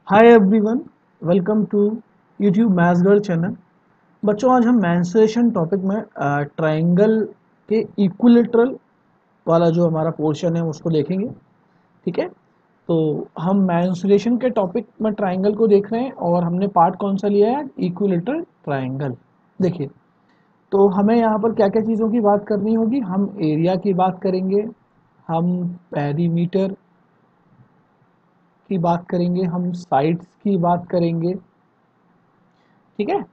Hi everyone, welcome to YouTube maths girl channel. बच्चों, आज हम मेंसुरेशन टॉपिक में ट्रायंगल के इक्विलेटरल वाला जो हमारा पोर्शन है उसको देखेंगे। ठीक है, तो हम मेंसुरेशन के टॉपिक में ट्रायंगल को देख रहे हैं और हमने पार्ट कौन सा लिया है? Equilateral triangle. देखिए, तो हमें यहाँ पर क्या क्या चीज़ों की बात करनी होगी। हम एरिया की बात करेंगे, हम पेरीमीटर की बात करेंगे, हम साइड्स की बात करेंगे। ठीक है,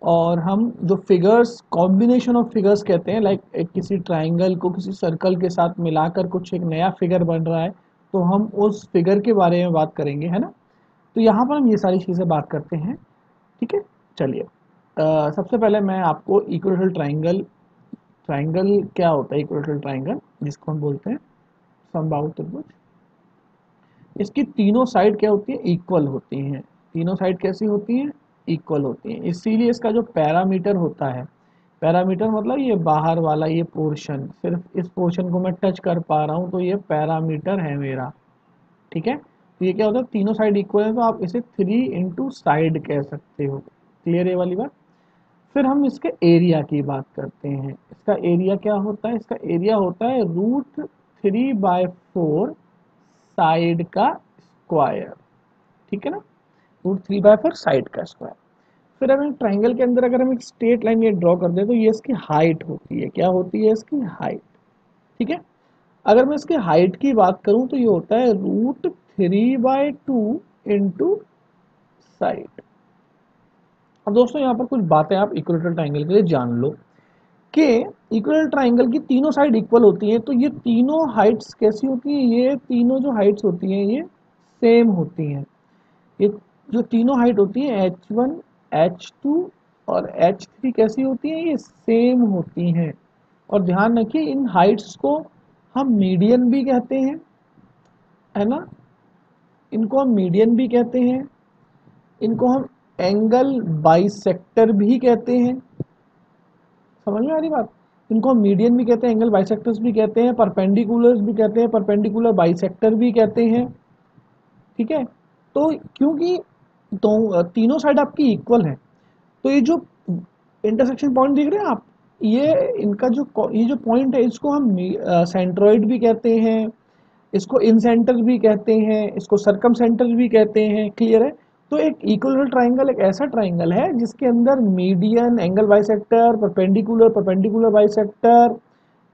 और हम जो फिगर्स, कॉम्बिनेशन ऑफ फिगर्स कहते हैं, लाइक एक किसी ट्राइंगल को किसी सर्कल के साथ मिलाकर कुछ एक नया फिगर बन रहा है, तो हम उस फिगर के बारे में बात करेंगे, है ना। तो यहाँ पर हम ये सारी चीज़ें बात करते हैं। ठीक है, चलिए, सबसे पहले मैं आपको इक्वेटोरियल ट्राइंगल, ट्राइंगल क्या होता है? इक्वेटोरियल ट्राइंगल जिसको हम बोलते हैं समबाहु त्रिभुज, इसकी तीनों साइड क्या होती है? इक्वल होती हैं। तीनों साइड कैसी होती हैं? इक्वल होती हैं। इसीलिए इसका जो पैरामीटर होता है, पैरामीटर मतलब ये बाहर वाला ये पोर्शन, सिर्फ इस पोर्शन को मैं टच कर पा रहा हूँ तो ये पैरामीटर है मेरा। ठीक है, तो ये क्या होता है? तीनों साइड इक्वल है तो आप इसे 3 साइड कह सकते हो। क्लियर है वाली बात। फिर हम इसके एरिया की बात करते हैं। इसका एरिया क्या होता है? इसका एरिया होता है √3/4 साइड का स्क्वायर। ठीक है ना, √3/4 साइड का स्क्वायर। फिर हम एक ट्राइंगल के अंदर अगर हम एक स्ट्रेट लाइन ये ड्रॉ कर दें तो ये इसकी हाइट होती है। क्या होती है? इसकी हाइट। ठीक है, अगर मैं इसकी हाइट की बात करूं तो ये होता है √3/2 इंटू साइड। अब दोस्तों, यहाँ पर कुछ बातें आप इक्विलेटरल ट्राइंगल के लिए जान लो कि इक्विलेटरल ट्राइंगल की तीनों साइड इक्वल होती हैं, तो ये तीनों हाइट्स कैसी होती हैं? ये तीनों जो हाइट्स होती हैं ये सेम होती हैं। ये जो तीनों हाइट होती है H1, H2 और H3 कैसी होती हैं? ये सेम होती हैं। और ध्यान रखिए, इन हाइट्स को हम मीडियन भी कहते हैं, है ना। इनको हम मीडियन भी कहते हैं, इनको हम एंगल बाइसेक्टर भी कहते हैं। समझ में आ रही बात? इनको हम मीडियन भी कहते हैं, एंगल बाइसेक्टर्स भी कहते हैं, परपेंडिकुलर्स भी कहते हैं, परपेंडिकुलर बाइसेक्टर भी कहते हैं। ठीक है, तो क्योंकि तो तीनों साइड आपकी इक्वल है, तो ये जो इंटरसेक्शन पॉइंट दिख रहे हैं आप, ये इनका जो ये जो पॉइंट है इसको हम सेंट्रोइड भी कहते हैं, इसको इन सेंटर भी कहते हैं, इसको सरकम सेंटर भी कहते हैं। क्लियर है? तो एक इक्विलेटरल ट्राइंगल एक ऐसा ट्राइंगल है जिसके अंदर median, angle bisector, perpendicular, perpendicular bisector,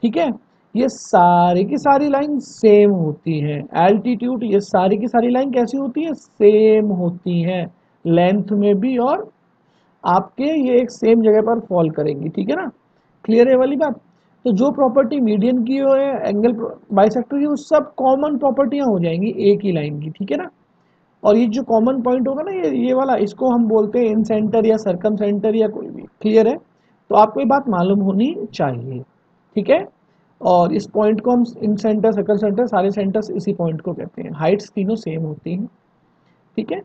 ठीक है, ये सारी की सारी लाइन सेम होती है। एल्टीट्यूड, ये सारी की सारी लाइन कैसी होती है? सेम होती है, लेंथ में भी, और आपके ये एक सेम जगह पर फॉल करेंगी। ठीक है ना, क्लियर है वाली बात। तो जो प्रॉपर्टी मीडियन की हो है, एंगल बाइसेक्टर की, वो सब कॉमन प्रॉपर्टियां हो जाएंगी एक ही लाइन की। ठीक है ना, और ये जो कॉमन पॉइंट होगा ना, ये वाला, इसको हम बोलते हैं इन सेंटर या सरकम सेंटर या कोई भी। क्लियर है? तो आपको ये बात मालूम होनी चाहिए। ठीक है, और इस पॉइंट को हम इन सेंटर, सर्कल सेंटर, सारे सेंटर्स इसी पॉइंट को कहते हैं। हाइट्स तीनों सेम होती हैं। ठीक है,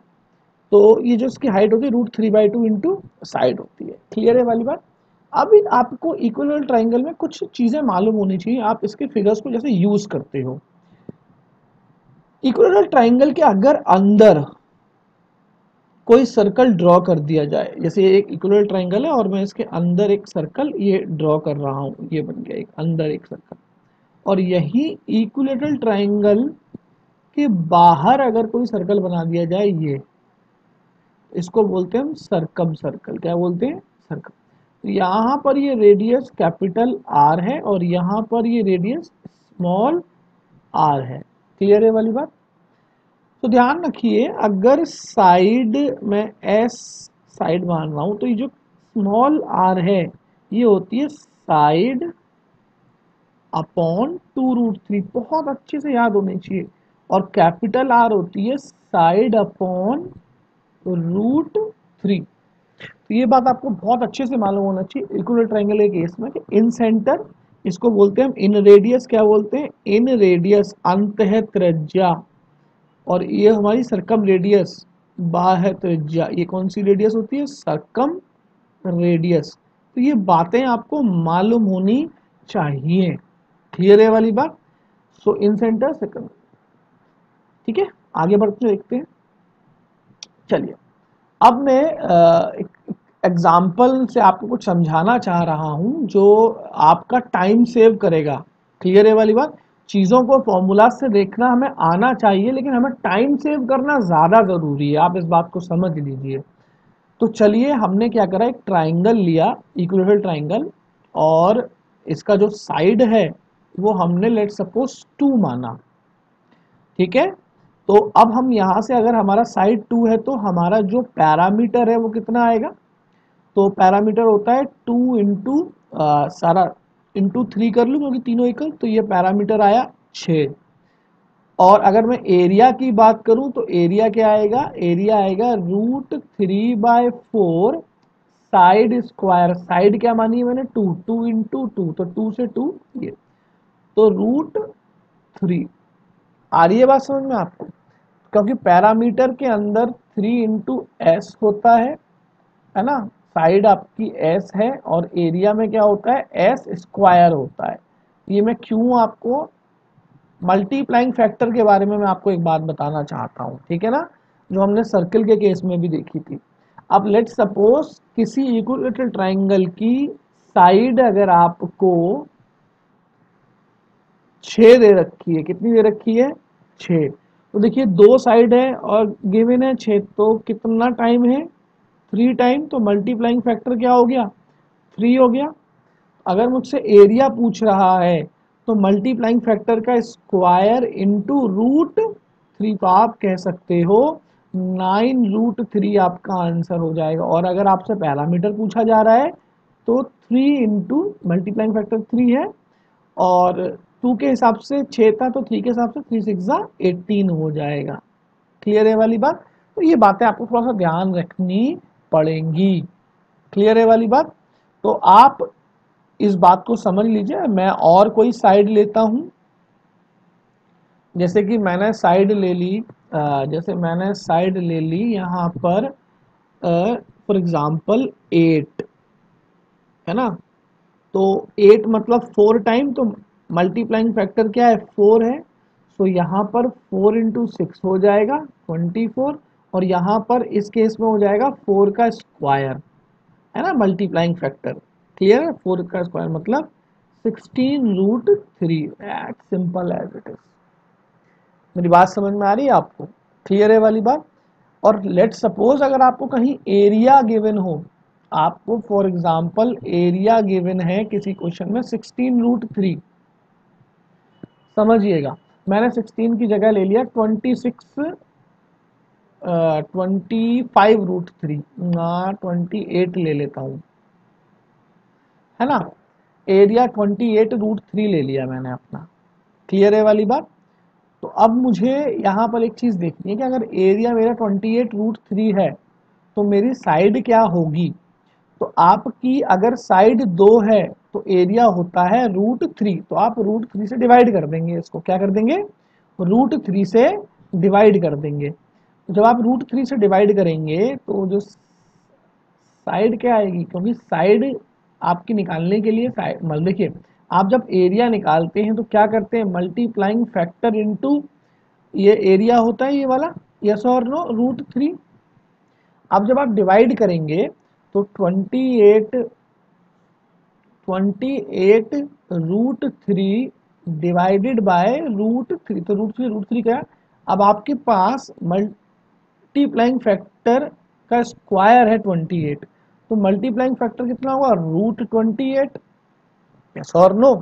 तो ये जो इसकी हाइट होती है √3/2 इंटू साइड होती है। क्लियर है वाली बात। अब आपको इक्विलेटरल ट्राइंगल में कुछ चीजें मालूम होनी चाहिए, आप इसके फिगर्स को जैसे यूज करते हो। इक्विलेटरल ट्राइंगल के अगर अंदर कोई सर्कल ड्रॉ कर दिया जाए, जैसे ये एक इक्विलेटरल ट्राइंगल है और मैं इसके अंदर एक सर्कल ये ड्रॉ कर रहा हूं, ये बन गया एक अंदर एक सर्कल। और यही इक्विलेटरल ट्राइंगल के बाहर अगर कोई सर्कल बना दिया जाए, ये, इसको बोलते हैं हम सरकम सर्कल। क्या बोलते हैं? सर्कल। तो यहाँ पर ये रेडियस कैपिटल आर है और यहाँ पर ये रेडियस स्मॉल आर है। क्लियर है वाली बात। तो ध्यान रखिए, अगर साइड में एस साइड मान रहा हूं तो ये जो स्मॉल आर है ये होती है साइड अपॉन 2√3। बहुत अच्छे से याद होनी चाहिए। और कैपिटल आर होती है साइड अपॉन √3। तो ये बात आपको बहुत अच्छे से मालूम होना चाहिए इक्विलेटरल ट्रायंगल के केस में कि इन सेंटर, इसको बोलते हैं हम इन रेडियस। क्या बोलते हैं? इन रेडियस, अंत है त्रिज्या, और ये हमारी सरकम रेडियस, बाह्य त्रिज्या। ये कौन सी रेडियस होती है? सरकम रेडियस। तो ये बातें आपको मालूम होनी चाहिए। क्लियर है वाली बात। सो इन सेंटर, सेकंड। ठीक है, आगे बढ़ते देखते हैं। चलिए अब मैं एक एग्जाम्पल से आपको कुछ समझाना चाह रहा हूं जो आपका टाइम सेव करेगा। क्लियर है वाली बात? चीज़ों को फॉर्मूला से देखना हमें आना चाहिए, लेकिन हमें टाइम सेव करना ज़्यादा ज़रूरी है, आप इस बात को समझ लीजिए। तो चलिए हमने क्या करा, एक ट्राइंगल लिया, इक्विलेटरल ट्राइंगल, और इसका जो साइड है वो हमने लेट सपोज 2 माना। ठीक है, तो अब हम यहाँ से अगर हमारा साइड 2 है तो हमारा जो पैरामीटर है वो कितना आएगा, तो पैरामीटर होता है 2 इंटू सारा इंटू 3 कर लूँ क्योंकि तीनों एकल, तो ये पैरामीटर आया 6। और अगर मैं एरिया की बात करूं तो एरिया क्या आएगा, एरिया आएगा √3/4 साइड स्क्वायर। साइड क्या मानी है मैंने, 2, 2 इंटू 2, तो 2 से 2 ये, तो √3। आ रही है बात समझ में आपको? क्योंकि पैरामीटर के अंदर 3 इंटू एस होता है ना, साइड आपकी एस है, और एरिया में क्या होता है, एस स्क्वायर होता है। ये मैं क्यों आपको मल्टीप्लाइंग फैक्टर के बारे में मैं आपको एक बात बताना चाहता हूँ, ठीक है ना, जो हमने सर्किल के केस में भी देखी थी। अब लेट सपोज किसी इक्विलेटरल ट्राइंगल की साइड अगर आपको 6 दे रखी है, कितनी दे रखी है, 6, तो देखिए दो साइड है और गिवन है 6, तो कितना टाइम है, 3 टाइम, तो मल्टीप्लाइंग फैक्टर क्या हो गया, 3 हो गया। अगर मुझसे एरिया पूछ रहा है तो मल्टीप्लाइंग फैक्टर का स्क्वायर इंटू √3, तो आप कह सकते हो 9√3 आपका आंसर हो जाएगा। और अगर आपसे पैरामीटर पूछा जा रहा है तो 3 इंटू मल्टीप्लाइंग फैक्टर 3 है, और 2 के हिसाब से 6 था तो 3 के हिसाब से 3 6 18 हो जाएगा। क्लियर है वाली बात? तो ये बातें आपको थोड़ा सा ध्यान रखनी पड़ेंगी। क्लियर है वाली बात? तो आप इस बात को समझ लीजिए। मैं और कोई साइड लेता हूं, जैसे कि मैंने साइड ले ली, जैसे मैंने साइड ले ली यहाँ पर फॉर एग्जांपल 8, है ना, तो 8 मतलब 4 टाइम, तो मल्टीप्लाइंग फैक्टर क्या है, 4 है, सो यहाँ पर 4 इंटू 6 हो जाएगा 24, और यहाँ पर इस केस में हो जाएगा 4 का स्क्वायर, है ना, मल्टीप्लाइंग फैक्टर। क्लियर है, 4 का स्क्वायर मतलब 16√3, at simple as it is. मेरी बात समझ में आ रही है आपको? क्लियर है वाली बात? और लेट सपोज अगर आपको कहीं एरिया गिवन हो, आपको फॉर एग्जांपल एरिया गिवन है किसी क्वेश्चन में 16√3, समझिएगा मैंने 16 की जगह ले लिया 25√3, 28 ले लेता हूँ, है ना, एरिया 28√3 ले लिया मैंने अपना। क्लियर है वाली बात? तो अब मुझे यहाँ पर एक चीज़ देखनी है कि अगर एरिया मेरा 28√3 है तो मेरी साइड क्या होगी। तो आपकी अगर साइड 2 है तो एरिया होता है √3, तो आप √3 से डिवाइड कर देंगे, इसको क्या कर देंगे, √3 से डिवाइड कर देंगे। तो जब आप √3 से डिवाइड करेंगे तो जो साइड क्या आएगी, क्योंकि साइड आपकी निकालने के लिए मतलब देखिए, आप जब एरिया निकालते हैं तो क्या करते हैं, मल्टीप्लाइंग फैक्टर इनटू ये एरिया होता है ये वाला, यस और नो, √3। अब जब आप डिवाइड करेंगे तो 28√3 डिवाइडेड बाय √3, तो √3 क्या है, अब आपके पास मल्टीप्लाइंग फैक्टर का स्क्वायर है 28, तो मल्टीप्लाइंग फैक्टर कितना होगा, √28, यस और नो।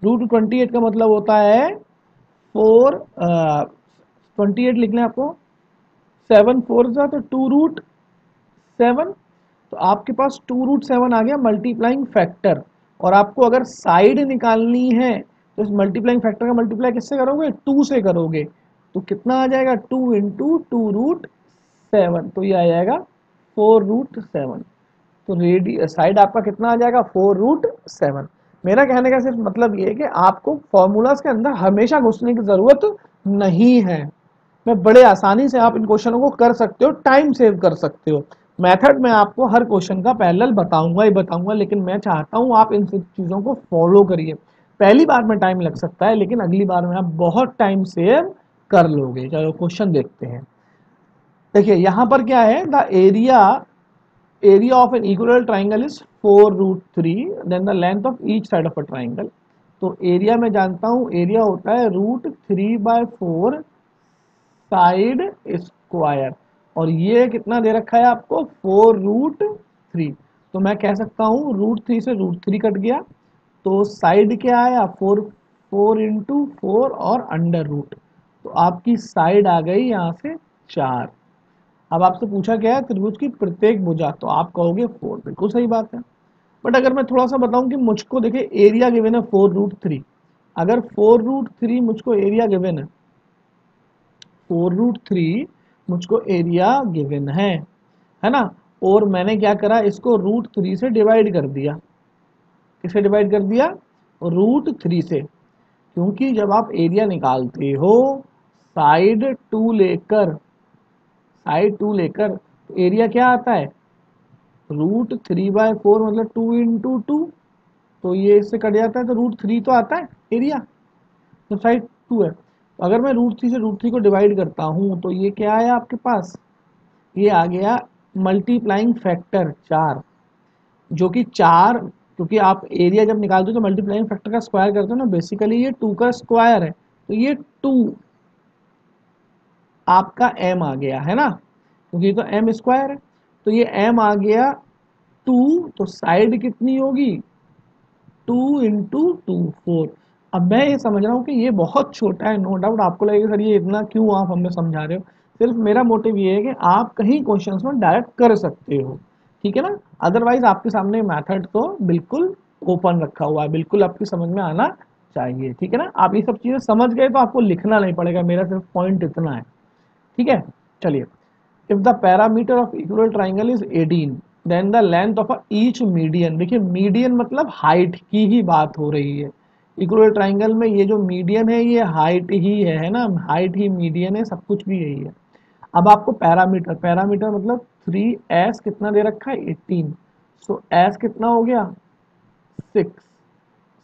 √28 का मतलब होता है 28 लिखना है आपको, 7 4 जा तो 2√7, तो आपके पास 2√7 आ गया मल्टीप्लाइंग फैक्टर। और आपको अगर साइड निकालनी है तो इस मल्टीप्लाइंग फैक्टर का मल्टीप्लाई किससे करोगे, 2 से करोगे, तो कितना आ जाएगा, 2 इंटू 2√7, तो ये आ जाएगा 4√7। तो साइड आपका कितना आ जाएगा, 4√7। मेरा कहने का सिर्फ मतलब ये है कि आपको फॉर्मूलाज के अंदर हमेशा घुसने की जरूरत नहीं है। मैं बड़े आसानी से आप इन क्वेश्चनों को कर सकते हो, टाइम सेव कर सकते हो। मेथड में आपको हर क्वेश्चन का पैरेलल बताऊंगा ही बताऊंगा, लेकिन मैं चाहता हूं आप इन सब चीज़ों को फॉलो करिए। पहली बार में टाइम लग सकता है, लेकिन अगली बार में आप बहुत टाइम सेव कर लोगे। चलो क्वेश्चन देखते हैं। देखिए यहाँ पर क्या है, the area of an equilateral triangle is 4√3, then the length of each side of a triangle. तो एरिया मैं जानता हूँ, एरिया होता है √3/4 साइड स्क्वायर, और ये कितना दे रखा है आपको, 4√3। तो मैं कह सकता हूँ √3 से √3 कट गया, तो साइड क्या आया, 4 और अंडर रूट, तो आपकी साइड आ गई यहाँ से 4। अब आपसे पूछा गया है त्रिभुज की प्रत्येक भुजा, तो आप कहोगे 4, बिल्कुल सही बात है। बट अगर मैं थोड़ा सा बताऊं कि मुझको देखिए एरिया गिवन है 4√3, अगर 4√3 मुझको एरिया गिवन है, 4√3 मुझको एरिया गिवन है ना, और मैंने क्या करा, इसको √3 से डिवाइड कर दिया। किसे डिवाइड कर दिया, √3 से, क्योंकि जब आप एरिया निकालते हो साइड 2 लेकर, तो एरिया क्या आता है, √3/4 मतलब 2 × 2, तो ये इससे कट जाता है, तो √3 तो आता है एरिया, तो साइड 2 है। तो अगर मैं √3 से √3 को डिवाइड करता हूँ तो ये क्या आया आपके पास, ये आ गया मल्टीप्लाइंग फैक्टर 4, जो कि 4, क्योंकि आप एरिया जब निकालते हो तो मल्टीप्लाइंग फैक्टर का स्क्वायर करते हो ना, बेसिकली ये 2 का स्क्वायर है, तो ये 2 आपका m आ गया है ना, क्योंकि ये तो m स्क्वायर है, तो ये m आ गया 2, तो साइड कितनी होगी, 2 × 2 4। अब मैं ये समझ रहा हूँ कि ये बहुत छोटा है, नो डाउट आपको लगेगा सर ये इतना क्यों आप हमें समझा रहे हो, सिर्फ मेरा मोटिव ये है कि आप कहीं क्वेश्चंस में डायरेक्ट कर सकते हो, ठीक है ना। अदरवाइज आपके सामने मेथड तो बिल्कुल ओपन रखा हुआ है, बिल्कुल आपकी समझ में आना चाहिए, ठीक है ना। आप ये सब चीज़ें समझ गए तो आपको लिखना नहीं पड़ेगा, मेरा सिर्फ पॉइंट इतना है, ठीक है। चलिए, if the parameter of equal triangle is 18, then the length of each median, देखिए मीडियन मतलब हाइट की ही बात हो रही है, इक्वल ट्राइंगल में ये जो मीडियन है ये हाइट ही है ना, हाइट ही मीडियन है, सब कुछ भी यही है। अब आपको पैरामीटर, पैरामीटर मतलब 3s कितना दे रखा है, 18, सो s कितना हो गया 6,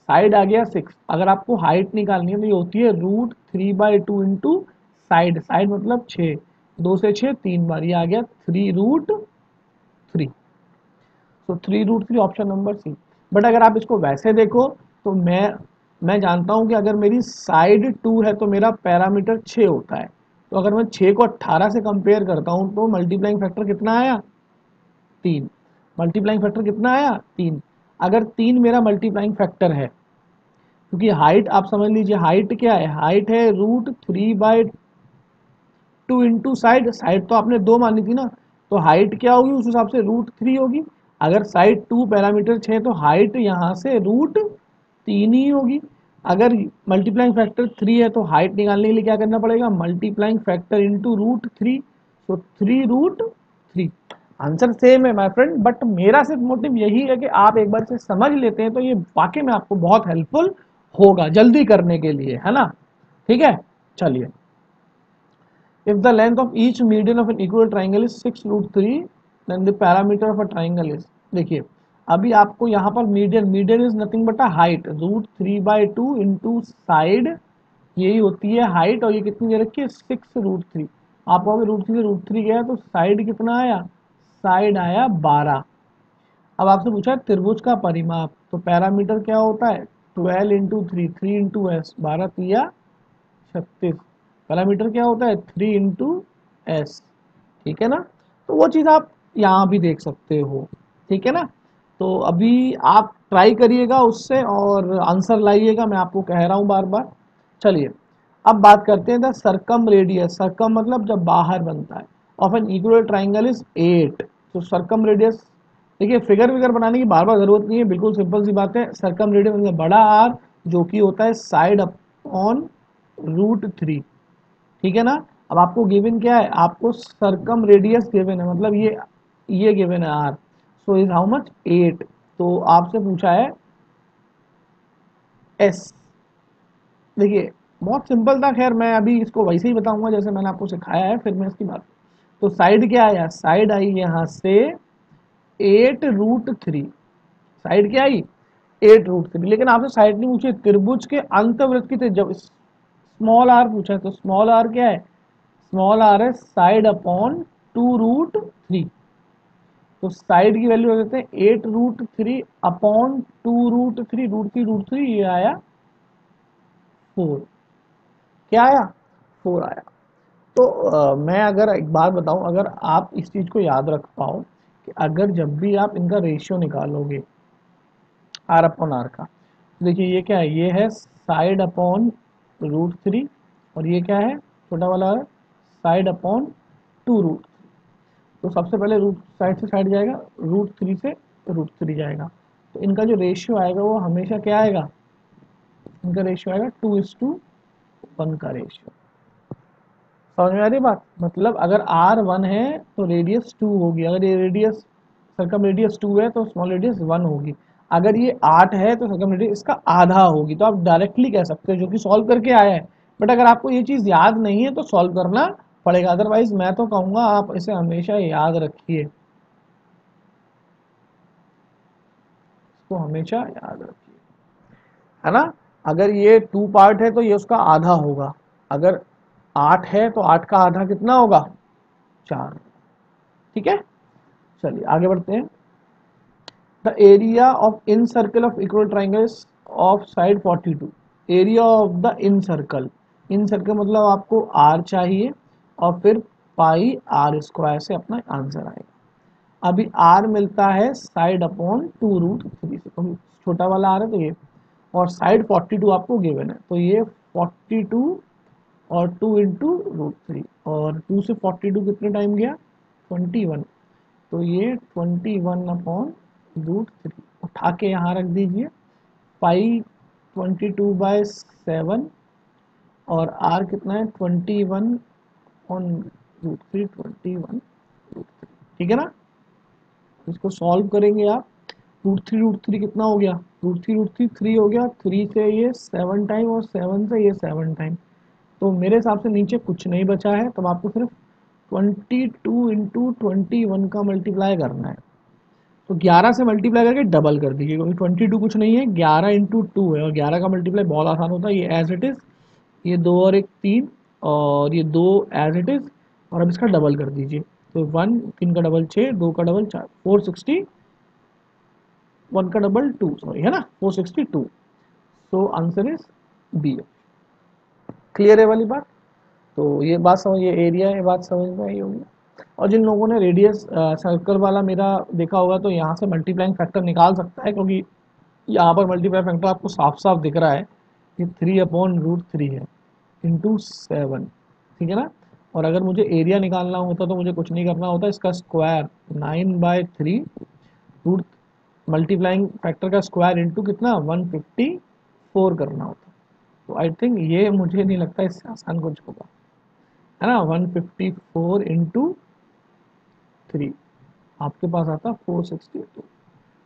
साइड आ गया 6। अगर आपको हाइट निकालनी है तो ये होती है √3/2 इंटू साइड, साइड मतलब 6, 2 से 6 3 बार, ये आ गया 3√3, तो 3√3 ऑप्शन नंबर सी। बट अगर आप इसको वैसे देखो तो मैं जानता हूं कि अगर मेरी साइड 2 है तो मेरा पैरामीटर 6 होता है, तो अगर मैं 6 को 18 से कंपेयर करता हूं तो मल्टीप्लाइंग फैक्टर कितना आया, 3, मल्टीप्लाइंग फैक्टर कितना आया 3। अगर 3 मेरा मल्टीप्लाइंग फैक्टर है, क्योंकि हाइट आप समझ लीजिए, हाइट क्या है, हाइट है √3/2 इंटू साइड, साइड तो आपने 2 मानी थी ना, तो हाइट क्या होगी उस हिसाब से √3 होगी। अगर साइड 2 पैरामीटर 6 तो हाइट यहाँ से √3 ही होगी। अगर मल्टीप्लाइंग फैक्टर 3 है तो हाइट निकालने के लिए क्या करना पड़ेगा, मल्टीप्लाइंग फैक्टर इंटू √3, तो 3√3। आंसर सेम है माय फ्रेंड, बट मेरा सिर्फ मोटिव यही है कि आप एक बार से समझ लेते हैं तो ये वाकई में आपको बहुत हेल्पफुल होगा जल्दी करने के लिए, है ना, ठीक है। चलिए, if the length of each median of an equal triangle is 6√3, then the parameter of a triangle is, देखिए अभी आपको यहाँ पर median, median is nothing but a height, √3/2 into side, यही होती है हाइट, और ये कितनी दे रखी है 6√3। आप कहोगे √3 से √3 गया तो साइड कितना आया, साइड आया 12। अब आपसे पूछा है त्रिभुज का परिमाप, तो पैरामीटर क्या होता है 12 × 3, 3 × s, 12×3 = 36, पैरामीटर क्या होता है 3 × s, ठीक है ना। तो वो चीज़ आप यहाँ भी देख सकते हो, ठीक है ना। तो अभी आप ट्राई करिएगा उससे और आंसर लाइएगा, मैं आपको कह रहा हूँ बार बार। चलिए, अब बात करते हैं द सर्कम रेडियस, सर्कम मतलब जब बाहर बनता है, of an equal triangle is 8, तो सर्कम रेडियस, देखिए फिगर विगर बनाने की बार बार जरूरत नहीं है, बिल्कुल सिंपल सी बात है, सर्कम रेडियस मतलब बड़ा आर, जो कि होता है साइड अपॉन √3, ठीक है ना। अब आपको गिवन क्या है, आपको सर्कम रेडियस गिवन है, मतलब ये गिवन है R, so is how much 8, तो आपसे पूछा है एस। देखिए बहुत सिंपल था, खैर मैं अभी इसको वैसे ही बताऊंगा जैसे मैंने आपको सिखाया है, फिर मैं इसकी बात, तो साइड क्या आया, साइड आई यहाँ से 8√3, साइड क्या आई 8√3, लेकिन आपसे साइड नहीं पूछे, त्रिभुज के अंतवृत्त की, जब स्मॉल आर पूछा है तो स्मॉल आर क्या है, स्मॉल आर है साइड अपॉन 2√3। तो साइड की वैल्यू हो देते हैं 8√3 अपॉन 2√3, √3 ये आया 4। क्या आया? 4 आया। तो मैं अगर एक बात बताऊं, अगर आप इस चीज को याद रख पाओ कि अगर जब भी आप इनका रेशियो निकालोगे आर अपॉन आर का, देखिए ये क्या है, ये है साइड अपॉन √3 और ये क्या है छोटा वाला साइड अपॉन 2√। तो सबसे पहले रूट साइड से साइड जाएगा, √3 से √3 जाएगा। तो इनका जो रेशियो आएगा वो हमेशा क्या आएगा, इनका रेशियो आएगा 2:1 का रेशियो। समझ में आ रही बात? मतलब अगर आर 1 है तो रेडियस 2 होगी, अगर ये रेडियस सर्कम रेडियस 2 है तो स्मॉल रेडियस 1 होगी, अगर ये 8 है तो सर्कम रेडियस इसका आधा होगी। तो आप डायरेक्टली कह सकते हो, जो कि सॉल्व करके आया है। बट अगर आपको ये चीज़ याद नहीं है तो सॉल्व करना पड़ेगा, अदरवाइज मैं तो कहूँगा आप इसे हमेशा याद रखिए, इसको हमेशा याद रखिए, है ना। अगर ये 2 पार्ट है तो ये उसका आधा होगा, अगर 8 है तो 8 का आधा कितना होगा, 4। ठीक है, चलिए आगे बढ़ते हैं। The area of in circle of equal triangles of side 42। Area of the in circle, in circle मतलब आपको आर चाहिए और फिर पाई आर स्क्वायर से अपना आंसर आएगा। अभी आर मिलता है साइड अपॉन 2√3 से, तो छोटा वाला आर है तो ये, और साइड 42 आपको गिवन है तो ये 42 और 2 इंटू √3, और 2 से 42 कितने टाइम गया, 21। तो ये 21 अपॉन √3 उठा के यहाँ रख दीजिए, पाई 22/7 और आर कितना है 21 ऑन √3, 21 ठीक है ना। इसको सॉल्व करेंगे आप, √3 कितना हो गया, √3 3 हो गया, 3 से ये 7 टाइम और 7 से ये 7 टाइम। तो मेरे हिसाब से नीचे कुछ नहीं बचा है, तब आपको सिर्फ 22 इंटू 21 का मल्टीप्लाई करना है। तो 11 से मल्टीप्लाई करके डबल कर दीजिए, क्योंकि 22 कुछ नहीं है, 11 इंटू 2 है और 11 का मल्टीप्लाई बहुत आसान होता है। ये एज इट इज़, ये 2 और 1 3 और ये 2 एज इट इज़, और अब इसका डबल कर दीजिए। तो 1 3 का डबल 6, 2 का डबल 4, 460, 1 का डबल 2, सॉरी है ना 462। So answer is B. Clear है वाली बात? तो ये बात समझ, ये एरिया है, बात समझ में आई होगी। और जिन लोगों ने रेडियस सर्कल वाला मेरा देखा होगा तो यहाँ से मल्टीप्लाइंग फैक्टर निकाल सकता है, क्योंकि यहाँ पर मल्टीप्लाई फैक्टर आपको साफ साफ दिख रहा है, ये 3/√3 है इंटू 7, ठीक है ना। और अगर मुझे एरिया निकालना होता तो मुझे कुछ नहीं करना होता, इसका स्क्वायर 9/3 रूट मल्टीप्लाइंग फैक्टर का स्क्वायर इंटू कितना 154 करना होता। तो आई थिंक ये मुझे नहीं लगता इससे आसान कुछ होगा, है ना। 154 इंटू 3 आपके पास आता 462।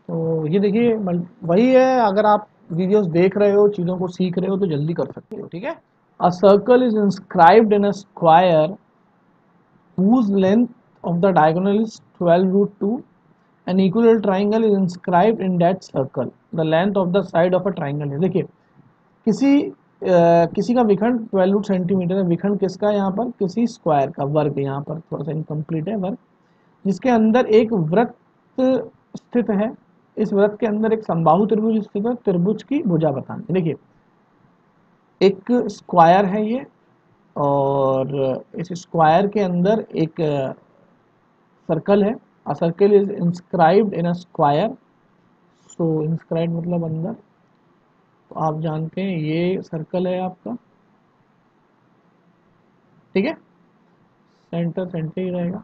तो ये देखिए वही है, अगर आप वीडियोस देख रहे हो, चीज़ों को सीख रहे हो तो जल्दी कर सकते हो, ठीक है। A circle is inscribed in a square whose length of the diagonal is 12√2. An equilateral triangle is inscribed in that circle. The length of the side of a triangle है। देखिए किसी का विखंड 12 सेंटीमीटर है, विखंड किसका है यहाँ पर, किसी स्क्वायर का, वर्ग यहाँ पर थोड़ा सा इनकम्प्लीट है वर्ग, जिसके अंदर एक वृत्त स्थित है। इस वृत्त के अंदर एक समबाहु त्रिभुज स्थित है, त्रिभुज की भुजा बतानी। देखिए एक स्क्वायर है ये, और इस स्क्वायर के अंदर एक सर्कल है। A circle is inscribed in a square, so inscribed मतलब अंदर, तो आप जानते हैं ये सर्कल है आपका, ठीक है, सेंटर सेंटर ही रहेगा।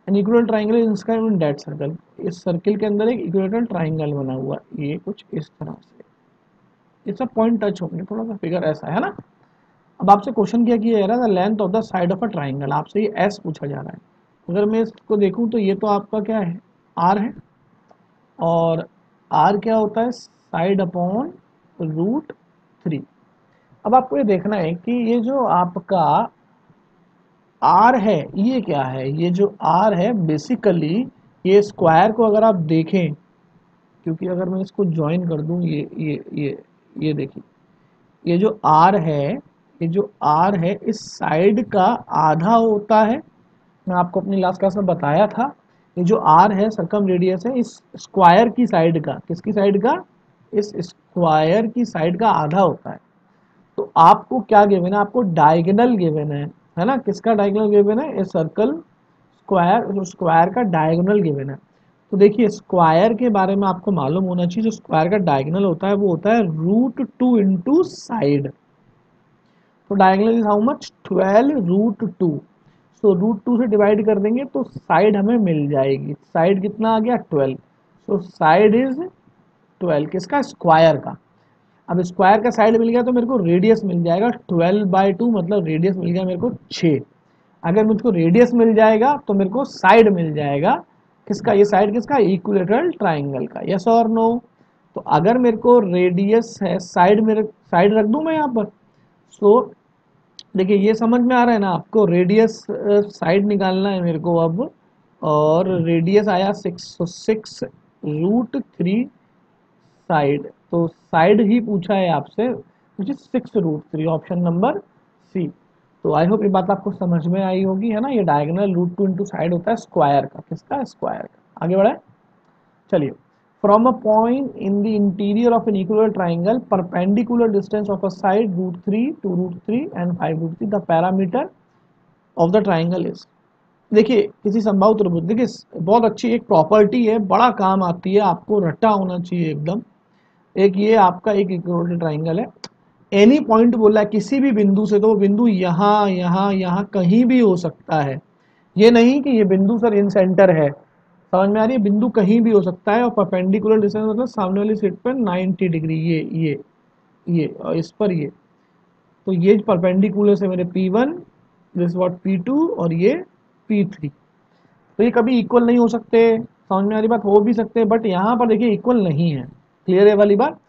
An equilateral triangle is inscribed in that circle, इस सर्कल के अंदर एक इक्विलेटरल ट्राइंगल बना हुआ, ये कुछ इस तरह से, ये सब पॉइंट टच होंगे, थोड़ा सा फिगर ऐसा है ना। अब आपसे क्वेश्चन क्या किया जा रहा है, the length of the side of a triangle, आपसे ये एस पूछा जा रहा है। अगर मैं इसको देखूं तो ये तो आपका क्या है, आर है, और आर क्या होता है, साइड अपॉन √3। अब आपको ये देखना है कि ये जो आपका आर है ये क्या है, ये जो आर है बेसिकली ये स्क्वायर को अगर आप देखें, क्योंकि अगर मैं इसको ज्वाइन कर दूं, ये देखिए, ये जो आर है, ये जो आर है इस साइड का आधा होता है मैं आपको अपनी लास्ट क्लास में बताया था, ये जो आर है सर्कम रेडियस है इस स्क्वायर की साइड का, किसकी साइड का, इस स्क्वायर की साइड का आधा होता है। तो आपको क्या गिवन है, आपको डायगोनल गिवन है ना, किसका डायगोनल गिवन है, ए सर्कल स्क्वायर, स्क्वायर का डायगोनल गिवन है। तो देखिए स्क्वायर के बारे में आपको मालूम होना चाहिए, जो स्क्वायर का डायगोनल होता है वो होता है √2 इंटू साइड। तो डायगोनल इज हाउ मच, 12 √2। सो √2 से डिवाइड कर देंगे तो साइड हमें मिल जाएगी, साइड कितना आ गया 12। सो साइड इज 12 किसका, स्क्वायर का। अब स्क्वायर का साइड मिल गया तो मेरे को रेडियस मिल जाएगा 12/2, मतलब रेडियस मिल गया मेरे को 6। अगर मुझको रेडियस मिल जाएगा तो मेरे को साइड मिल जाएगा किसका, ये साइड किसका, इक्विलेटरल ट्राइंगल का, यस और नो। तो अगर मेरे को रेडियस है, साइड मेरे साइड रख दूं मैं यहाँ पर। सो देखिए ये समझ में आ रहा है ना आपको, रेडियस साइड निकालना है मेरे को अब, और रेडियस आया 6 √3 साइड, तो साइड ही पूछा है आपसे, which is 6 √3, option number C. तो आई होप ये बात आपको समझ में आई होगी, है ना। ये डायगोनल √2 इंटू साइड होता है स्क्वायर का, किसका, स्क्वायर का। आगे बढ़े, चलिए। From a point in the interior of an equilateral triangle, perpendicular distance of a side √3, 2 √3 and 5 √3, the parameter of the triangle is. देखिए किसी संभावित त्रिभुज, देखिए बहुत अच्छी एक प्रॉपर्टी है, बड़ा काम आती है, आपको रटा होना चाहिए एकदम। एक ये आपका एक इक्विलैटरल ट्राइंगल है, एनी पॉइंट बोला है किसी भी बिंदु से, तो वो बिंदु यहाँ यहाँ यहाँ कहीं भी हो सकता है। ये नहीं कि ये बिंदु सर इन सेंटर है, समझ में आ रही है, बिंदु कहीं भी हो सकता है। और परपेंडिकुलर डिस्टेंस मतलब सामने वाली सीट पर 90 डिग्री, ये और इस पर ये, तो ये परपेंडिकुलर से मेरे P1, दिस व्हाट P2 और ये P3। तो ये कभी इक्वल नहीं हो सकते, समझ में आ रही बात, हो भी सकते हैं बट यहाँ पर देखिए इक्वल नहीं है, क्लियर है वाली बात।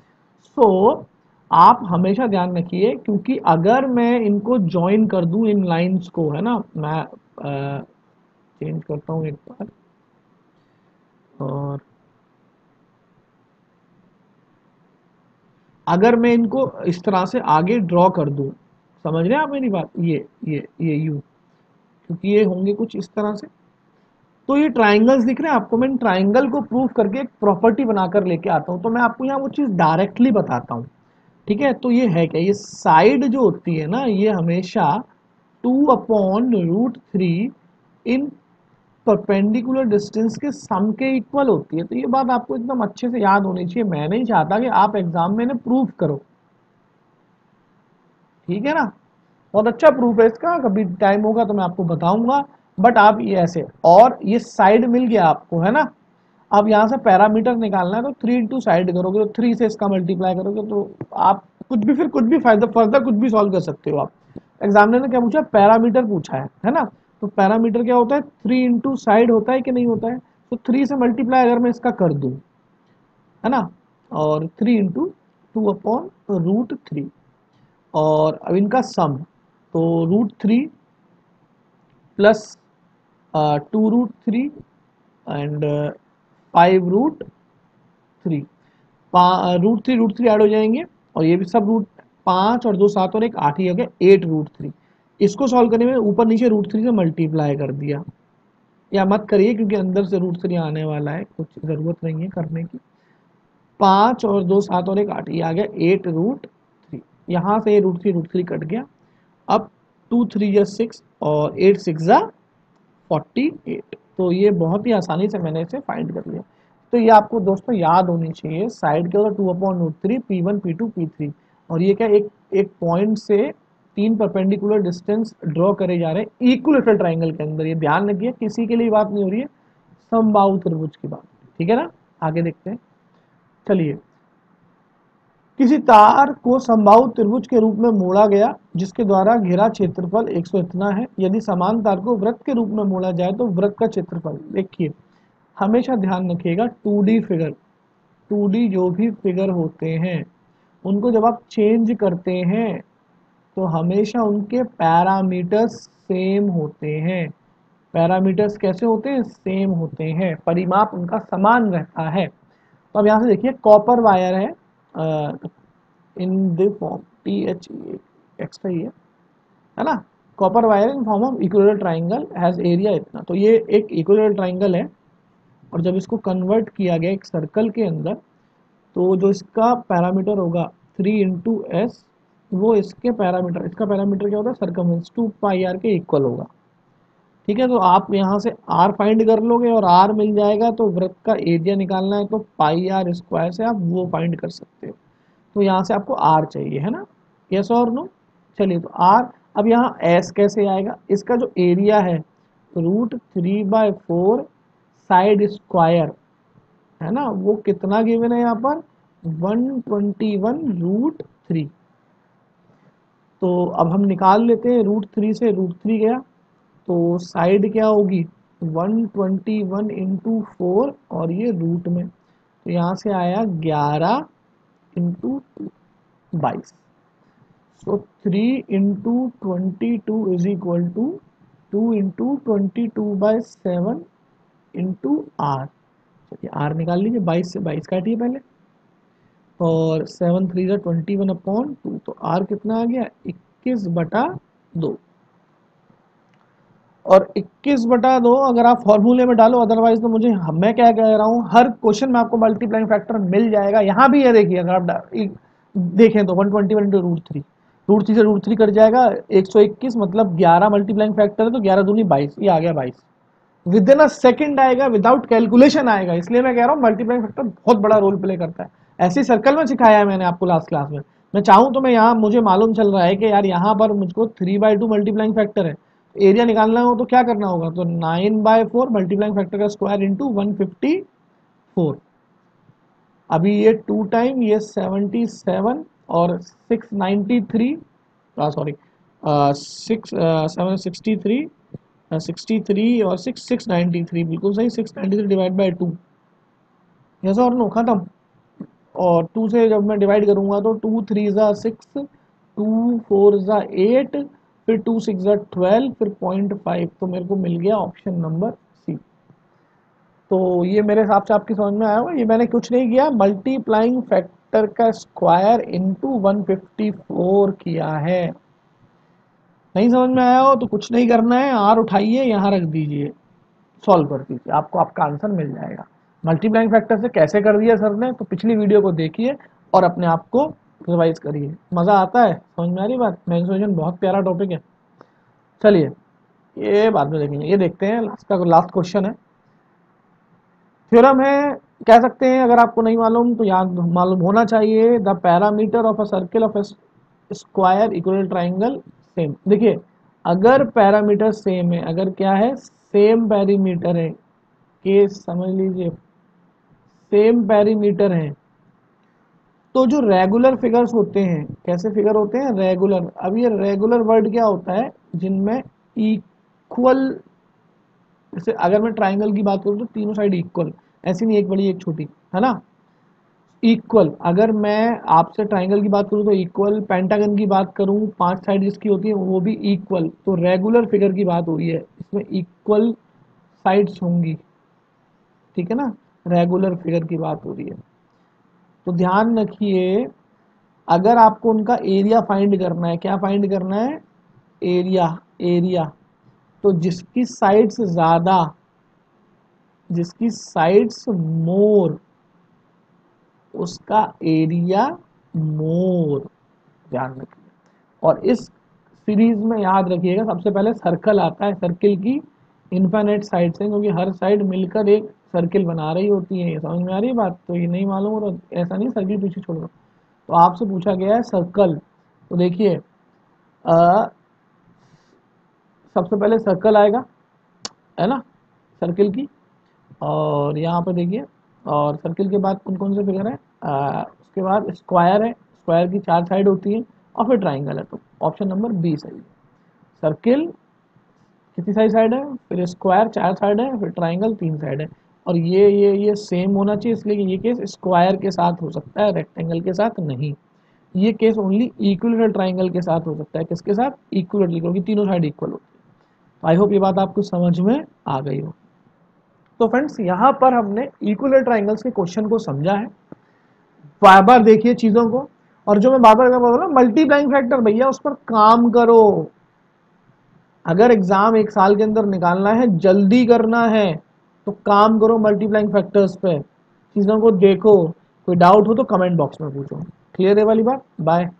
सो आप हमेशा ध्यान रखिए, क्योंकि अगर मैं इनको ज्वाइन कर दूं इन लाइंस को, है ना, मैं चेंज करता हूँ एक बार, और अगर मैं इनको इस तरह से आगे ड्रॉ कर दूं, समझ रहे हैं आप मेरी बात, ये यू, क्योंकि ये होंगे कुछ इस तरह से, तो ये ट्राइंगल्स दिख रहे हैं आपको, मैं इन ट्राइंगल को प्रूफ करके एक प्रॉपर्टी बनाकर लेके आता हूँ। तो मैं आपको यहाँ वो चीज़ डायरेक्टली बताता हूँ, ठीक है। तो ये है क्या, ये साइड जो होती है ना, ये हमेशा 2/√3 इन परपेंडिकुलर डिस्टेंस के सम के इक्वल होती है। तो ये बात आपको एकदम अच्छे से याद होनी चाहिए, मैं नहीं चाहता कि आप एग्जाम में इन्हें प्रूफ करो, ठीक है ना। बहुत अच्छा प्रूफ है इसका, कभी टाइम होगा तो मैं आपको बताऊंगा। बट आप ये ऐसे, और ये साइड मिल गया आपको, है ना। अब यहाँ से पैरामीटर निकालना है, तो 3 इंटू साइड करोगे तो 3 से इसका मल्टीप्लाई करोगे, तो आप कुछ भी फिर कुछ भी फायदा फर्दर कुछ भी सॉल्व कर सकते हो आप। एग्जामिनर ने क्या पूछा, पैरामीटर पूछा है ना। तो पैरामीटर क्या होता है, 3 इंटू साइड होता है कि नहीं होता है। तो 3 से मल्टीप्लाई अगर मैं इसका कर दूं, है ना, और 3 इंटू 2/√3, और अब इनका सम, तो √3 प्लस 2 √3 एंड 5 √3, √3 ऐड हो जाएंगे, और ये भी सब रूट, 5 और 2 7 और 1 8 ही हो गया, 8 √3। इसको सॉल्व करने में ऊपर नीचे √3 से मल्टीप्लाई कर दिया, या मत करिए क्योंकि अंदर से √3 आने वाला है, कुछ ज़रूरत नहीं है करने की। 5 और 2 7 और 1 8, ये आ गया 8 √3। यहाँ से √3 कट गया। अब 2 3 या 6 और 8 6 जा 48। तो ये बहुत ही आसानी से मैंने इसे फाइंड कर लिया। तो ये आपको दोस्तों याद होनी चाहिए, साइड के होता 2/√3, P1 P2 P3, और ये क्या, एक पॉइंट से 3 परपेंडिकुलर डिस्टेंस ड्रॉ करे जा रहे हैं इक्विलेटरल ट्राइंगल के अंदर। ये ध्यान रखिए, किसी के लिए बात नहीं हो रही है, समबाहु त्रिभुज की बात, ठीक है ना। आगे देखते हैं, चलिए। किसी तार को समबाहु त्रिभुज के रूप में मोड़ा गया, जिसके द्वारा घिरा क्षेत्रफल 100 इतना है। यदि समान तार को वृत्त के रूप में मोड़ा जाए तो वृत्त का क्षेत्रफल, देखिए हमेशा ध्यान रखिएगा, 2D फिगर, 2D जो भी फिगर होते हैं उनको जब आप चेंज करते हैं तो हमेशा उनके पैरामीटर्स सेम होते हैं। पैरामीटर्स कैसे होते हैं, सेम होते हैं, परिमाप उनका समान रहता है। तो अब यहाँ से देखिए, कॉपर वायर है in the form THE, extra ही है ना, copper wire in form of equilateral triangle has area इतना। तो ये एक इक्विलेटरल ट्राइंगल है और जब इसको कन्वर्ट किया गया एक सर्कल के अंदर, तो जो इसका पैरामीटर होगा 3 इंटू एस, वो इसका पैरामीटर क्या होता है, सर्कमफेरेंस 2 पाई आर के इक्वल होगा। ठीक है, तो आप यहाँ से आर फाइंड कर लोगे और आर मिल जाएगा, तो वृत्त का एरिया निकालना है तो पाई आर स्क्वायर से आप वो फाइंड कर सकते हो। तो यहाँ से आपको आर चाहिए, है ना, यस और नो। चलिए, तो आर, अब यहाँ एस कैसे आएगा, इसका जो एरिया है √3/4 साइड स्क्वायर, है ना, वो कितना गिवन है यहाँ पर 121√3। तो अब हम निकाल लेते हैं, √3 से √3 गया तो साइड क्या होगी 121 इंटू 4 और ये रूट में, तो यहाँ से आया 11 into 22। So 3 into 22 is equal to 2 into 22/7 into R. चलिए आर निकाल लीजिए, 22 से 22 काटिए पहले, और 7 3 21/2, तो आर कितना आ गया 21/2। और 21/2 अगर आप फॉर्मूले में डालो, अदरवाइज तो मुझे, मैं क्या कह रहा हूँ, हर क्वेश्चन में आपको मल्टीप्लाइंग फैक्टर मिल जाएगा। यहाँ भी ये देखिए, अगर आप देखें तो 121 इंटू √3, √3 से √3 कट जाएगा, 121, मतलब 11 मल्टीप्लाइंग फैक्टर है, तो 11 दूनी 22, ये आ गया 22। विद इन अ सेकेंड आएगा, विदाउट कैलकुलेशन आएगा। इसलिए मैं कह रहा हूँ मल्टीप्लाइंग फैक्टर बहुत बड़ा रोल प्ले करता है। ऐसे सर्कल में सिखाया है मैंने आपको लास्ट क्लास में। मैं चाहूँ तो मैं यहाँ, मुझे मालूम चल रहा है कि यार यहाँ पर मुझको 3/2 मल्टीप्लाइंग फैक्टर है, एरिया निकालना हो तो क्या करना होगा, तो 9/4 मल्टीप्लाइंग फैक्टर का स्क्वायर इंटू 154। अभी ये 2 टाइम ये 77 और 693, सॉरी 763, 63 और 693, बिल्कुल सही, 693 डिवाइड बाई 2, यस और नो, खत्म। और 2 से जब मैं डिवाइड करूंगा तो 2 3 ज़ा 6, 2 4 ज़ा 8, फिर 2 6 ज़ा 12, फिर 0.5, तो मेरे को मिल गया ऑप्शन नंबर सी। तो ये मेरे हिसाब से आपकी समझ में आया होगा। ये मैंने कुछ नहीं किया, मल्टीप्लाइंग फैक्टर का स्क्वायर इंटू 154 किया है। नहीं समझ में आया हो तो कुछ नहीं करना है, आर उठाइए, यहाँ रख दीजिए, सॉल्व कर दीजिए, आपको आपका आंसर मिल जाएगा। मल्टीप्लाइंग फैक्टर से कैसे कर दिया सर ने, तो पिछली वीडियो को देखिए और अपने आप को रिवाइज करिए, मज़ा आता है, समझ में आ रही बात। मेंसुरेशन बहुत प्यारा टॉपिक है। चलिए ये बाद में देखेंगे, ये देखते हैं, लास्ट क्वेश्चन है, थ्योरम है, कह सकते हैं। अगर आपको नहीं मालूम तो याद मालूम होना चाहिए। The parameter of a circle of square equal triangle same. देखिए, अगर पैरामीटर सेम है, अगर क्या है, सेम पैरामीटर है, केस समझ लीजिए, सेम पैरामीटर है, तो जो रेगुलर फिगर्स होते हैं, कैसे फिगर होते हैं, रेगुलर। अब ये रेगुलर वर्ड क्या होता है, जिनमें इक्वल, जैसे अगर मैं ट्राइंगल की बात करूँ तो तीनों साइड इक्वल, ऐसी नहीं एक बड़ी एक छोटी, है ना, इक्वल। अगर मैं आपसे ट्राइंगल की बात करूँ तो इक्वल, पेंटागन की बात करूँ 5 साइड जिसकी होती है वो भी इक्वल। तो रेगुलर फिगर की बात हो रही है, इसमें इक्वल साइड्स होंगी, ठीक है ना, रेगुलर फिगर की बात हो रही है। तो ध्यान रखिए, अगर आपको उनका एरिया फाइंड करना है, क्या फाइंड करना है, एरिया, तो जिसकी साइड्स ज़्यादा, जिसकी साइड्स मोर, उसका एरिया मोर, ध्यान रखिए। और इस सीरीज में याद रखिएगा, सबसे पहले सर्कल आता है, सर्किल की इन्फिनिट साइड से, क्योंकि हर साइड मिलकर एक सर्किल बना रही होती है। ये समझ में आ रही है बात। तो ये नहीं मालूम हो तो ऐसा नहीं सर्किल पीछे छोड़ दो। तो आपसे पूछा गया है सर्कल, तो देखिए सबसे पहले सर्कल आएगा, है ना, सर्किल की, और यहाँ पर देखिए, और सर्किल के बाद कौन कौन से फिगर है, उसके बाद स्क्वायर है, स्क्वायर की 4 साइड होती है, और फिर ट्राइंगल है। तो ऑप्शन नंबर बी सही है। सर्किल कितनी सारी साइड है, फिर स्क्वायर 4 साइड है, फिर ट्राइंगल 3 साइड है। और ये सेम होना चाहिए, इसलिए कि ये केस स्क्वायर के साथ हो सकता है, रेक्टेंगल के साथ नहीं। ये केस ओनली इक्विलेटरल ट्राइंगल के साथ हो सकता है, किसके साथ, इक्विलेटरल, क्योंकि तीनों साइड इक्वल होती है। आई होप ये बात आपको समझ में आ गई हो। तो फ्रेंड्स, यहाँ पर हमने इक्विलेटरल ट्राइंगल्स के क्वेश्चन को समझा है। बार बार देखिए चीज़ों को, और जो मैं बार बार बोल रहा हूँ, मल्टीप्लाइंग फैक्टर भैया, उस पर काम करो। अगर एग्जाम एक साल के अंदर निकालना है, जल्दी करना है, तो काम करो मल्टीप्लाइंग फैक्टर्स पे, चीज़ों को देखो। कोई डाउट हो तो कमेंट बॉक्स में पूछो। क्लियर है वाली बात? बाय।